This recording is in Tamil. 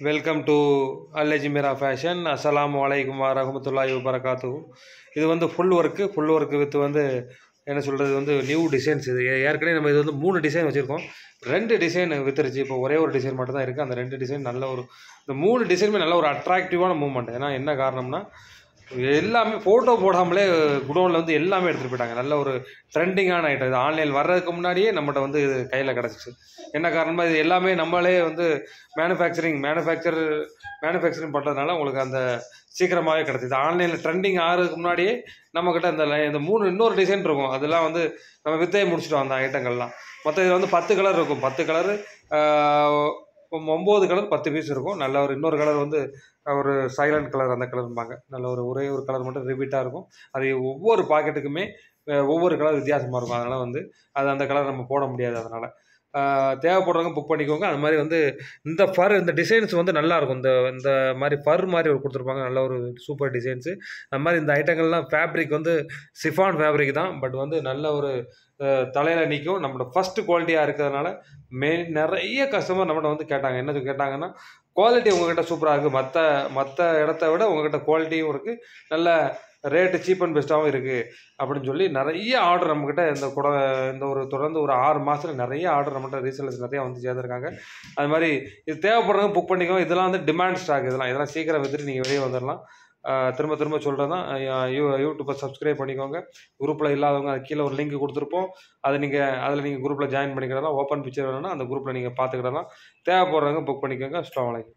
Welcome to அல்லஜிமிரா fashion. அஸ்ஸலாமு அலைக்கும் வரஹ்மத்துல்லாஹி வபரகாத்துஹு. இது வந்து ஃபுல் ஒர்க்கு வித் வந்து என்ன சொல்கிறது வந்து நியூ டிசைன்ஸ். இது ஏற்கனவே நம்ம இது வந்து 3 டிசைன் வச்சுருக்கோம். 2 டிசைன் வித்துருச்சு. இப்போ ஒரே ஒரு டிசைன் மட்டும் தான் இருக்குது. அந்த 2 டிசைன் நல்ல ஒரு இந்த 3 டிசைனுமே நல்ல ஒரு அட்ராக்டிவான மூவ்மெண்ட். ஏன்னா என்ன காரணம்னா எல்லாமே ஃபோட்டோ போடாமலே குடோனில் வந்து எல்லாமே எடுத்துகிட்டு போயிட்டாங்க. நல்ல ஒரு ட்ரெண்டிங்கான ஐட்டம். இது ஆன்லைன் வர்றதுக்கு முன்னாடியே நம்மகிட்ட வந்து இது கையில் கிடச்சிச்சு. என்ன காரணமாக இது எல்லாமே நம்மளே வந்து மேனுஃபேக்சரிங் பண்ணுறதுனால உங்களுக்கு அந்த சீக்கிரமாகவே கிடச்சிது. ஆன்லைனில் ட்ரெண்டிங் ஆகிறதுக்கு முன்னாடியே நம்மக்கிட்ட இந்த 3 இன்னொரு டிசைன் இருக்கும். அதெல்லாம் வந்து நம்ம வித்தே முடிச்சிட்டோம் அந்த ஐட்டங்கள்லாம். மொத்தம் இதில் வந்து 10 கலர் இருக்கும். 10 கலரு 9 கலர் 10 பீஸ் இருக்கும். நல்ல ஒரு இன்னொரு கலர் வந்து ஒரு சைலண்ட் கலர், அந்த கலர்பாங்க. நல்ல ஒரே ஒரு கலர் மட்டும் ரிப்பீட்டாக இருக்கும். அது ஒவ்வொரு பாக்கெட்டுக்குமே ஒவ்வொரு கலர் வித்தியாசமாக இருக்கும். அதனால் வந்து அந்த கலர் நம்ம போட முடியாது. அதனால் தேவைப்படுறவங்க புக் பண்ணிக்கோங்க. அது மாதிரி வந்து இந்த டிசைன்ஸ் வந்து நல்லாயிருக்கும். இந்த மாதிரி ஃபர் மாதிரி ஒரு கொடுத்துருப்பாங்க. நல்ல ஒரு சூப்பர் டிசைன்ஸு. அது மாதிரி இந்த ஐட்டங்கள்லாம் ஃபேப்ரிக் வந்து சிஃபான் ஃபேப்ரிக் தான். பட் வந்து நல்ல ஒரு தலையில் நிற்கும். நம்மளோட ஃபஸ்ட்டு குவாலிட்டியாக இருக்கிறதுனால நிறைய கஸ்டமர் நம்மகிட்ட வந்து கேட்டாங்க. என்னது கேட்டாங்கன்னா, குவாலிட்டி உங்கள்கிட்ட சூப்பராக இருக்குது, மற்ற இடத்த விட உங்கள்கிட்ட குவாலிட்டியும் இருக்குது, நல்ல ரேட்டு சீப் அண்ட் பெஸ்ட்டாகவும் இருக்குது அப்படின்னு சொல்லி நிறைய ஆர்டர் நம்மக்கிட்ட தொடர்ந்து ஒரு 6 மாதத்தில் நிறைய ஆர்டர் நம்மகிட்ட ரீசேலர்ஸ் நிறையா வந்து சேர்ந்துருக்காங்க. அது மாதிரி இது தேவைப்படுறவங்க புக் பண்ணிக்கோங்க. இதெல்லாம் வந்து டிமாண்ட் ஸ்டாக். இதெல்லாம் சீக்கிரம் வித்துட்டு நீங்கள் வெளியே வந்துடலாம். திரும்ப சொல்கிறது தான், யூடியூப்பை சப்ஸ்கிரைப் பண்ணிக்கோங்க. குரூப்பில் இல்லாதவங்க அது கீழே ஒரு லிங்க் கொடுத்துருப்போம். அதில் நீங்கள் குரூப்பில் ஜாயின் பண்ணிக்கிறதெல்லாம், ஓப்பன் பிக்சர் வேணும்னா அந்த குரூப்பில் நீங்கள் பார்த்துக்கிடலாம். தேவைப்படுறவங்க புக் பண்ணிக்கோங்க. அஸ்ஸலாமு அலைக்கும்.